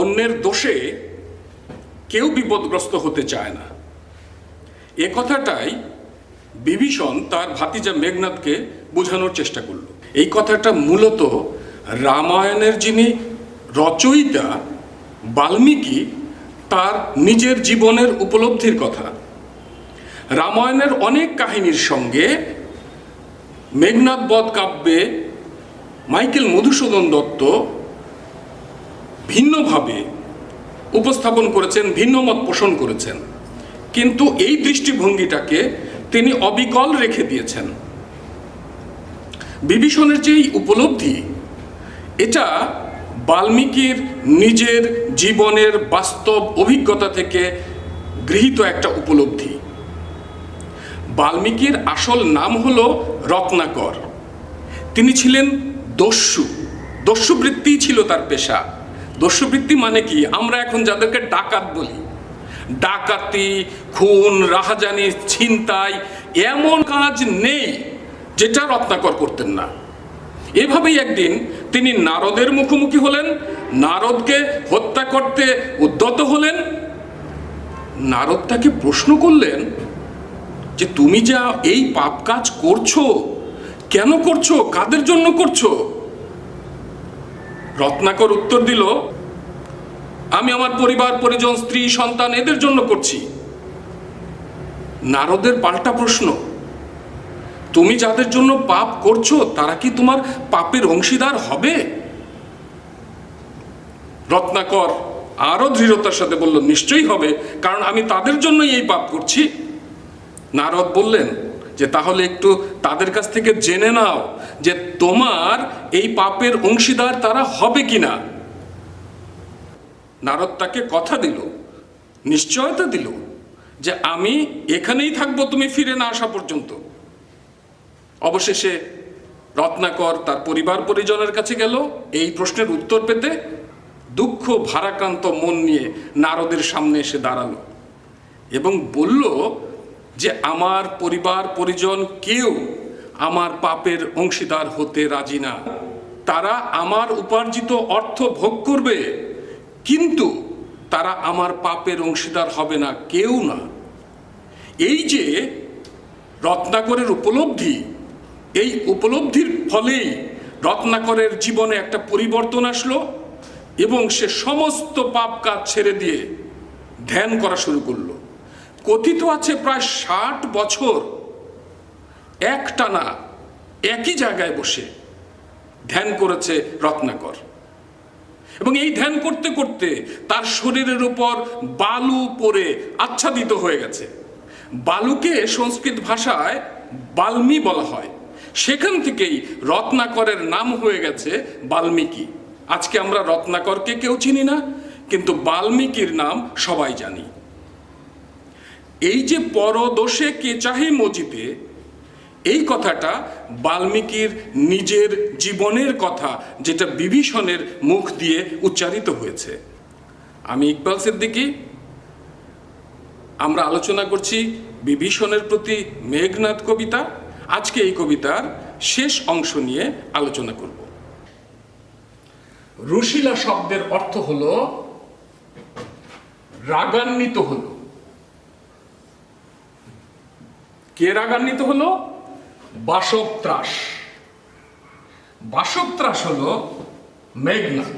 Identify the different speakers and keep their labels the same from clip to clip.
Speaker 1: অন্যের দোষে কেউ বিপদগ্রস্ত হতে চায় না। এ কথাটাই বিভীষণ তার ভাতিজা মেঘনাদকে বোঝানোর চেষ্টা করল। এই কথাটা মূলত রামায়ণের যিনি রচয়িতা বাল্মীকি তার নিজের জীবনের উপলব্ধির কথা। রামায়ণের অনেক কাহিনীর সঙ্গে মেঘনাদ বধ কাব্যে মাইকেল মধুসূদন দত্ত ভিন্নভাবে উপস্থাপন করেছেন, ভিন্ন মত পোষণ করেছেন, কিন্তু এই দৃষ্টিভঙ্গিটাকে তিনি অবিকল রেখে দিয়েছেন। বিভীষণের যে উপলব্ধি, এটা বাল্মীকির নিজের জীবনের বাস্তব অভিজ্ঞতা থেকে গৃহীত একটা উপলব্ধি। বাল্মীকির আসল নাম হলো রত্নাকর। তিনি ছিলেন দস্যু, দস্যুবৃত্তি ছিল তার পেশা। দস্যুবৃত্তি মানে কি? আমরা এখন যাদেরকে ডাকাত বলি, ডাকাতি, খুন, রাহাজানি, ছিনতাই, এমন কাজ নেই যেটা রত্নাকর করতেন না। এভাবেই একদিন তিনি নারদের মুখোমুখি হলেন, নারদকে হত্যা করতে উদ্যত হলেন। নারদ তাকে প্রশ্ন করলেন যে তুমি যা এই পাপ কাজ করছো, কেন করছো, কাদের জন্য করছো? রত্নাকর উত্তর দিল, আমি আমার পরিবার পরিজন, স্ত্রী সন্তান এদের জন্য করছি। নারদের পাল্টা প্রশ্ন, তুমি যাদের জন্য পাপ করছো তারা কি তোমার পাপের অংশীদার হবে? রত্নাকর আরো দৃঢ়তার সাথে বলল, নিশ্চয়ই হবে, কারণ আমি তাদের জন্যই এই পাপ করছি। নারদ বললেন যে তাহলে একটু তাদের কাছ থেকে জেনে নাও যে তোমার এই পাপের অংশীদার তারা হবে কিনা। নারদ তাকে কথা দিল, নিশ্চয়তা দিল যে আমি এখানেই থাকবো তুমি ফিরে না আসা পর্যন্ত। অবশেষে রত্নাকর তার পরিবার পরিজনের কাছে গেল এই প্রশ্নের উত্তর পেতে। দুঃখ ভারাক্রান্ত মন নিয়ে নারদের সামনে এসে দাঁড়ালো এবং বলল যে আমার পরিবার পরিজন কেউ আমার পাপের অংশীদার হতে রাজি না। তারা আমার উপার্জিত অর্থ ভোগ করবে, কিন্তু তারা আমার পাপের অংশীদার হবে না, কেউ না। এই যে রত্নাকরের উপলব্ধি, এই উপলব্ধির ফলেই রত্নাকরের জীবনে একটা পরিবর্তন আসলো এবং সে সমস্ত পাপ কাজ ছেড়ে দিয়ে ধ্যান করা শুরু করলো। কথিত আছে প্রায় 60 বছর একটানা একই জায়গায় বসে ধ্যান করেছে রত্নাকর, এবং এই ধ্যান করতে করতে তার শরীরের উপর বালু পড়ে আচ্ছাদিত হয়ে গেছে। বালুকে সংস্কৃত ভাষায় বাল্মী বলা হয়, সেখান থেকেই রত্নাকরের নাম হয়ে গেছে বাল্মীকি। আজকে আমরা রত্নাকরকে কেউ চিনি না, কিন্তু বাল্মীকির নাম সবাই জানি। এই যে পরদোষে কে চাহে মজিতে, এই কথাটা বাল্মীকির নিজের জীবনের কথা, যেটা বিভীষণের মুখ দিয়ে উচ্চারিত হয়েছে। আমি ইকবাল সিদ্দিকী, আমরা আলোচনা করছি বিভীষণের প্রতি মেঘনাদ কবিতা। আজকে এই কবিতার শেষ অংশ নিয়ে আলোচনা করব। রুশিলা শব্দের অর্থ হলো রাগান্বিত হলো। কে রাগান্বিত হলো? বাসবত্রাস। বাসবত্রাস হলো মেঘনাদ।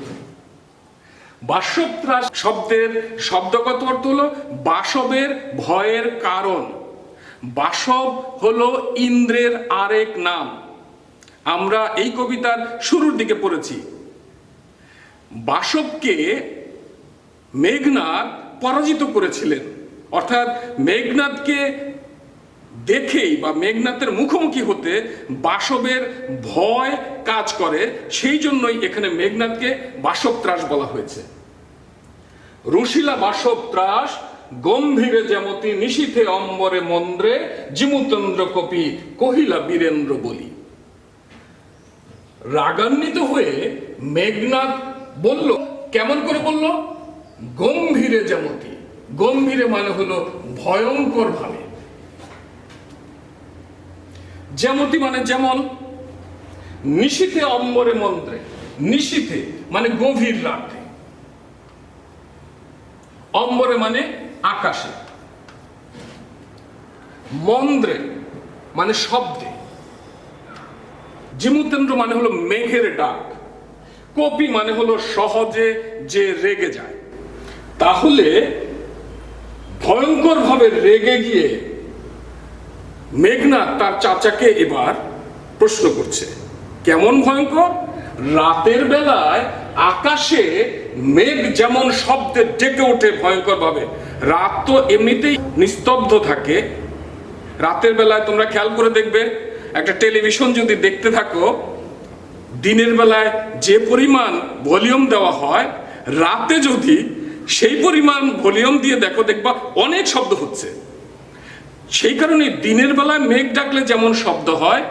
Speaker 1: বাসবত্রাস শব্দের শব্দগত অর্থ হলো বাসবের ভয়ের কারণ। বাসব হলো ইন্দ্রের আরেক নাম। আমরা এই কবিতার শুরুর দিকে পড়েছি। বাসবকে মেঘনাদ পরাজিত করেছিলেন, অর্থাৎ মেঘনাদকে দেখেই বা মেঘনাদের মুখোমুখি হতে বাসবের ভয় কাজ করে, সেই জন্যই এখানে মেঘনাদকে বাসবত্রাস বলা হয়েছে। রুশিলা বাসবত্রাস গম্ভীরে যেমতি নিশীথে অম্বরে মন্দ্রে জিমুতেন্দ্র কপি কহিলা বীরেন্দ্র বলি। রাগান্বিত হয়ে মেঘনাদ বলল, কেমন করে বলল? গম্ভীরে যেমতি। গম্ভীরে মানে হলো ভয়ঙ্কর ভাবে। যেমতি মানে যেমন। নিশীথে অম্বরে মন্দ্রে, নিশীথে মানে গভীর রাতে। অম্বরে মানে আকাশে, মন্দ্রে মানে শব্দে, জিমুতেন্দ্র মানে হলো মেঘের ডাক, কপি মানে হলো সহজে যে রেগে যায়। তাহলে ভয়ঙ্কর ভাবে রেগে গিয়ে মেঘনাদ তার চাচাকে এবার প্রশ্ন করছে। কেমন ভয়ঙ্কর? রাতের বেলায় আকাশে মেঘ যেমন শব্দে ডেকে ওঠে ভয়ঙ্কর ভাবে, রাত তো এমনিতেই নিস্তব্ধ থাকে। রাতের বেলায় তোমরা খেয়াল করে দেখবে, একটা টেলিভিশন যদি দেখতে থাকো, দিনের বেলায় যে পরিমাণ ভলিউম দেওয়া হয়, রাতে যদি সেই পরিমাণ ভলিউম দিয়ে দেখো, দেখবা অনেক শব্দ হচ্ছে। সেই কারণে দিনের বেলায় মেঘ ডাকলে যেমন শব্দ হয়,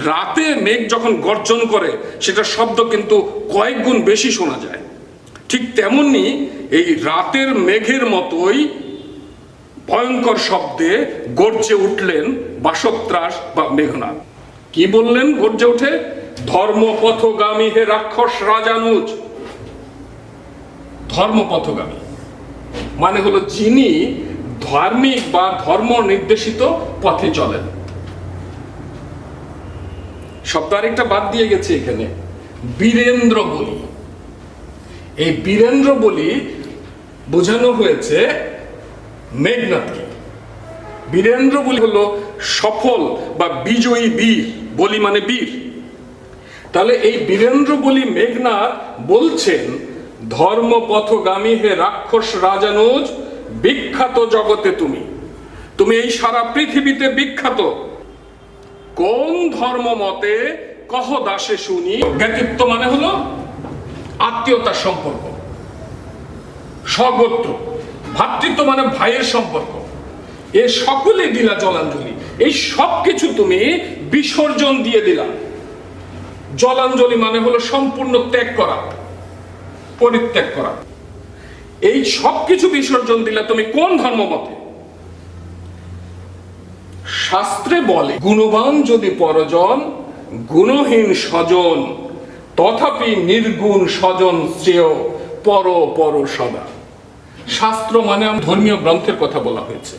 Speaker 1: রাতে মেঘ যখন গর্জন করে সেটা শব্দ কিন্তু কয়েক গুণ বেশি শোনা যায়। ঠিক তেমনি এই রাতের মেঘের মতোই ভয়ঙ্কর শব্দে গর্জে উঠলেন বাসত্রাস বা মেঘনাদ। কি বললেন গর্জে উঠে? ধর্মপথগামী হে রাক্ষস রাজানুজ। ধর্মপথগামী মানে হলো যিনি ধার্মিক বা ধর্ম নির্দেশিত পথে চলেন। শব্দ আরেকটা বাদ দিয়ে গেছে এখানে, বীরেন্দ্র বলি। এই বীরেন্দ্র বলি বোঝানো হয়েছে মেঘনাদকে। বীরেন্দ্র বলি হলো সফল বা বিজয়ী বীর, বলি মানে বীর। তাহলে এই বীরেন্দ্র বলি মেঘনাদ বলছেন, ধর্মপথগামী হে রাক্ষস রাজানুজ, বিখ্যাত জগতে তুমি, তুমি এই সারা পৃথিবীতে বিখ্যাত। কোন ধর্ম মতে কহ দাসে শুনি। জ্ঞাতিত্ব মানে হলো আত্মীয়তার সম্পর্ক, স্বগোত্র। ভ্রাতৃত্ব মানে ভাইয়ের সম্পর্ক। এ সকলে দিলা জলাঞ্জলি, এই সব কিছু তুমি বিসর্জন দিয়ে দিলা। জলাঞ্জলি মানে হলো সম্পূর্ণ ত্যাগ করা, পরিত্যাগ করা। এই সব কিছু বিসর্জন দিলা তুমি কোন ধর্ম মতে? শাস্ত্রে বলে, গুণবান যদি পরজন, গুণহীন স্বজন, তথাপি নির্গুণ স্বজন শ্রেয় পর পর সদা। শাস্ত্র মানে ধর্মীয় গ্রন্থের কথা বলা হয়েছে।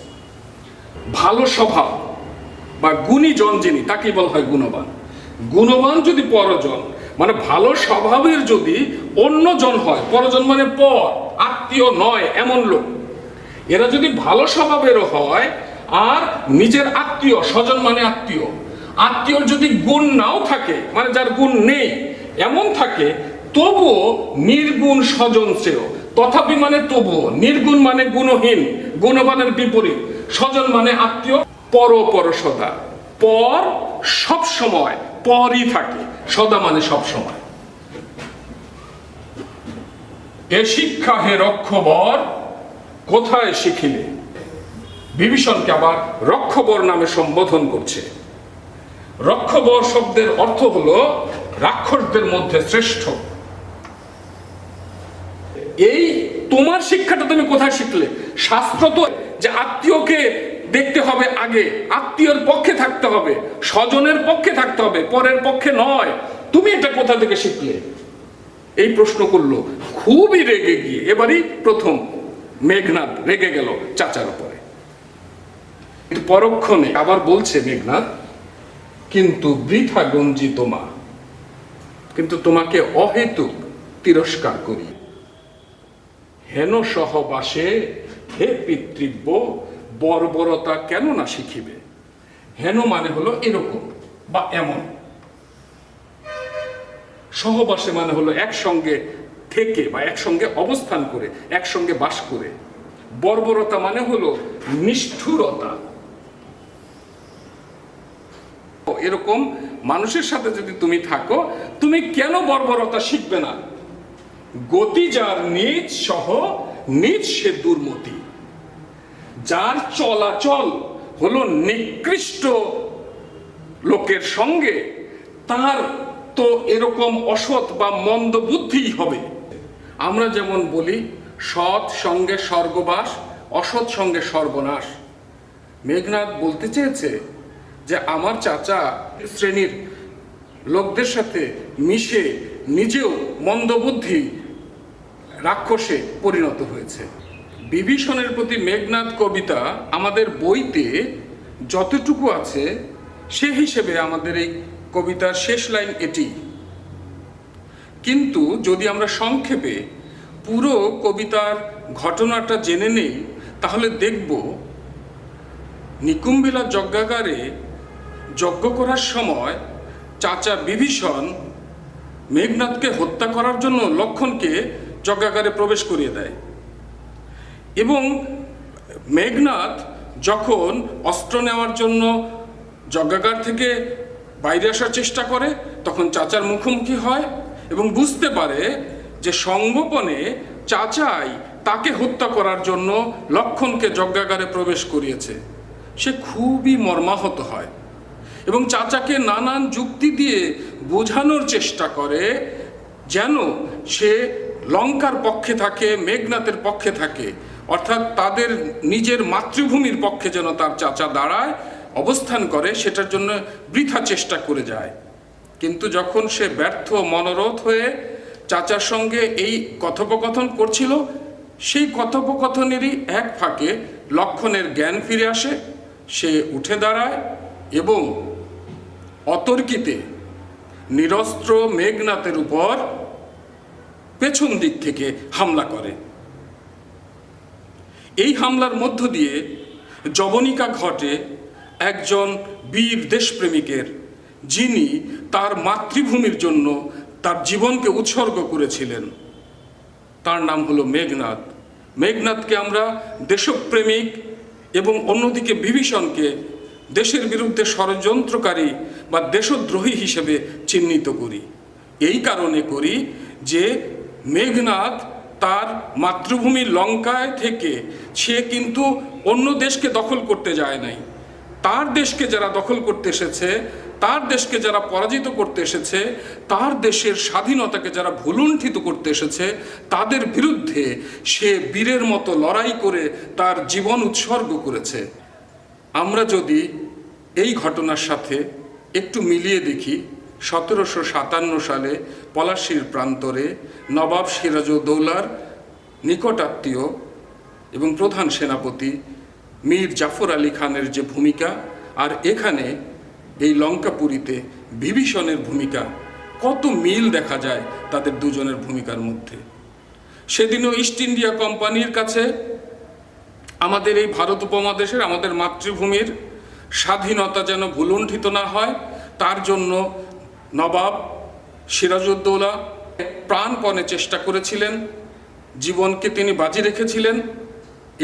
Speaker 1: ভালো স্বভাব বা গুণীজন যিনি, তাকেই বলা হয় গুণবান। গুণবান যদি পরজন মানে ভালো স্বভাবের যদি অন্যজন হয়, পরজন মানে পর, আত্মীয় নয় এমন লোক, এরা যদি ভালো স্বভাবেরও হয় আর নিজের আত্মীয়, স্বজন মানে আত্মীয়, আত্মীয়র যদি গুণ নাও থাকে, মানে যার গুণ নেই এমন থাকে, তবুও নির্গুণ স্বজন শ্রেয়। তথাপি মানে তবুও, নির্গুণ মানে গুণহীন, গুণবানের বিপরীত, স্বজন মানে আত্মীয়, পর পর সদা। পর সব সময় পরই থাকে, সদা মানে সব সময়। এ শিক্ষা হে রক্ষবর কোথায় শিখিলে? বিভীষণকে আবার রক্ষবর নামে সম্বোধন করছে। রক্ষবর শব্দের অর্থ হলো রাক্ষসদের মধ্যে শ্রেষ্ঠ। এই তোমার শিক্ষাটা তুমি কোথায় শিখলে? শাস্ত্র তো যে আত্মীয়কে দেখতে হবে আগে, আত্মীয়র পক্ষে থাকতে হবে, স্বজনের পক্ষে থাকতে হবে, পরের পক্ষে নয়। তুমি এটা কোথা থেকে শিখলে? এই প্রশ্ন করলো খুবই রেগে গিয়ে। এবারই প্রথম মেঘনাদ রেগে গেল চাচার উপরে। কিন্তু পরক্ষণে আবার বলছে মেঘনাদ, কিন্তু বৃথা গঞ্জিত মা, কিন্তু তোমাকে অহেতুক তিরস্কার করি। হেন সহবাসে হে পিতৃব্য, বর্বরতা কেন না শিখিবে? হেন মানে হলো এরকম বা এমন, সহবাসে মানে হলো একসঙ্গে থেকে বা একসঙ্গে অবস্থান করে, একসঙ্গে বাস করে। বর্বরতা মানে হলো নিষ্ঠুরতা। এরকম মানুষের সাথে যদি তুমি থাকো, তুমি কেন বর্বরতা শিখবে না? গতি যার নিজ সহ নিজ সে দুর্মতি। যার চলাচল হলো নিকৃষ্ট লোকের সঙ্গে, তার তো এরকম অসৎ বা মন্দ বুদ্ধি হবে। আমরা যেমন বলি সৎ সঙ্গে স্বর্গবাস, অসৎ সঙ্গে সর্বনাশ। মেঘনাদ বলতে চেয়েছে যে আমার চাচা শ্রেণীর লোকদের সাথে মিশে নিজেও মন্দবুদ্ধি রাক্ষসে পরিণত হয়েছে। বিভীষণের প্রতি মেঘনাদ কবিতা আমাদের বইতে যতটুকু আছে সে হিসেবে আমাদের এই কবিতার শেষ লাইন এটি। কিন্তু যদি আমরা সংক্ষেপে পুরো কবিতার ঘটনাটা জেনে নেই তাহলে দেখব নিকুম্বিলা যজ্ঞাগারে যজ্ঞ করার সময় চাচা বিভীষণ মেঘনাদকে হত্যা করার জন্য লক্ষ্মণকে যজ্ঞাগারে প্রবেশ করিয়ে দেয় এবং মেঘনাদ যখন অস্ত্র নেওয়ার জন্য যজ্ঞাগার থেকে বাইরে আসার চেষ্টা করে তখন চাচার মুখোমুখি হয় এবং বুঝতে পারে যে সঙ্গোপনে চাচাই তাকে হত্যা করার জন্য লক্ষ্মণকে যজ্ঞাগারে প্রবেশ করিয়েছে। সে খুবই মর্মাহত হয় এবং চাচাকে নানান যুক্তি দিয়ে বোঝানোর চেষ্টা করে যেন সে লঙ্কার পক্ষে থাকে, মেঘনাদের পক্ষে থাকে, অর্থাৎ তাদের নিজের মাতৃভূমির পক্ষে যেন তার চাচা দাঁড়ায়, অবস্থান করে, সেটার জন্য বৃথা চেষ্টা করে যায়। কিন্তু যখন সে ব্যর্থ মনোরথ হয়ে চাচার সঙ্গে এই কথোপকথন করছিল, সেই কথোপকথনেরই এক ফাঁকে লক্ষ্মণের জ্ঞান ফিরে আসে। সে উঠে দাঁড়ায় এবং অতর্কিতে নিরস্ত্র মেঘনাদের উপর পেছন দিক থেকে হামলা করে। এই হামলার মধ্য দিয়ে জবনিকা ঘটে একজন বীর দেশপ্রেমিকের, যিনি তার মাতৃভূমির জন্য তার জীবনকে উৎসর্গ করেছিলেন। তার নাম হলো মেঘনাদ। মেঘনাদকে আমরা দেশপ্রেমিক এবং অন্যদিকে বিভীষণকে দেশের বিরুদ্ধে ষড়যন্ত্রকারী বা দেশদ্রোহী হিসেবে চিহ্নিত করি। এই কারণে করি যে মেঘনাদ তার মাতৃভূমি লঙ্কায় থেকে সে কিন্তু অন্য দেশকে দখল করতে যায় নাই। তার দেশকে যারা দখল করতে এসেছে, তার দেশকে যারা পরাজিত করতে এসেছে, তার দেশের স্বাধীনতাকে যারা ভুলুণ্ঠিত করতে এসেছে, তাদের বিরুদ্ধে সে বীরের মতো লড়াই করে তার জীবন উৎসর্গ করেছে। আমরা যদি এই ঘটনার সাথে একটু মিলিয়ে দেখি, 1757 সালে পলাশীর প্রান্তরে নবাব সিরাজউদ্দৌলার নিকটাত্মীয় এবং প্রধান সেনাপতি মীর জাফর আলী খানের যে ভূমিকা, আর এখানে এই লঙ্কাপুরীতে বিভীষণের ভূমিকা, কত মিল দেখা যায় তাদের দুজনের ভূমিকার মধ্যে। সেদিনও ইস্ট ইন্ডিয়া কোম্পানির কাছে আমাদের এই ভারত উপমহাদেশের, আমাদের মাতৃভূমির স্বাধীনতা যেন ভুলুণ্ঠিত না হয়, তার জন্য নবাব সিরাজউদ্দৌলা প্রাণপণে চেষ্টা করেছিলেন, জীবনকে তিনি বাজি রেখেছিলেন।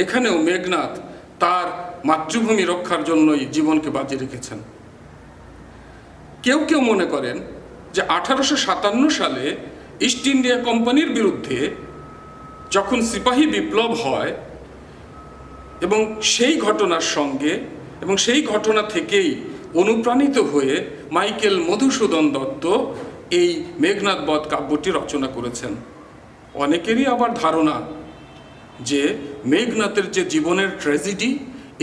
Speaker 1: এখানেও মেঘনাদ তার মাতৃভূমি রক্ষার জন্যই জীবনকে বাজি রেখেছেন। কেউ কেউ মনে করেন যে 1857 সালে ইস্ট ইন্ডিয়া কোম্পানির বিরুদ্ধে যখন সিপাহী বিপ্লব হয় এবং সেই ঘটনার সঙ্গে এবং সেই ঘটনা থেকেই অনুপ্রাণিত হয়ে মাইকেল মধুসূদন দত্ত এই মেঘনাদ বধ কাব্যটি রচনা করেছেন। অনেকেরই আবার ধারণা যে মেঘনাদের যে জীবনের ট্র্যাজেডি,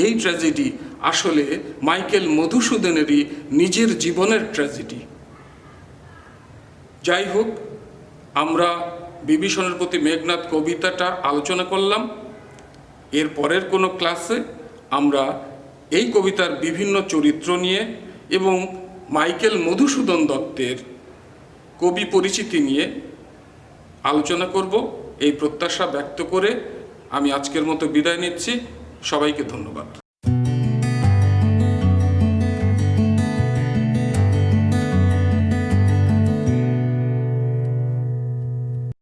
Speaker 1: এই ট্র্যাজেডি আসলে মাইকেল মধুসূদনেরই নিজের জীবনের ট্র্যাজেডি। যাই হোক, আমরা বিভীষণের প্রতি মেঘনাদ কবিতাটা আলোচনা করলাম। এর পরের কোনো ক্লাসে আমরা এই কবিতার বিভিন্ন চরিত্র নিয়ে এবং মাইকেল মধুসূদন দত্তের কবি পরিচিতি নিয়ে আলোচনা করব। এই প্রত্যাশা ব্যক্ত করে আমি আজকের মতো বিদায় নিচ্ছি। সবাইকে ধন্যবাদ।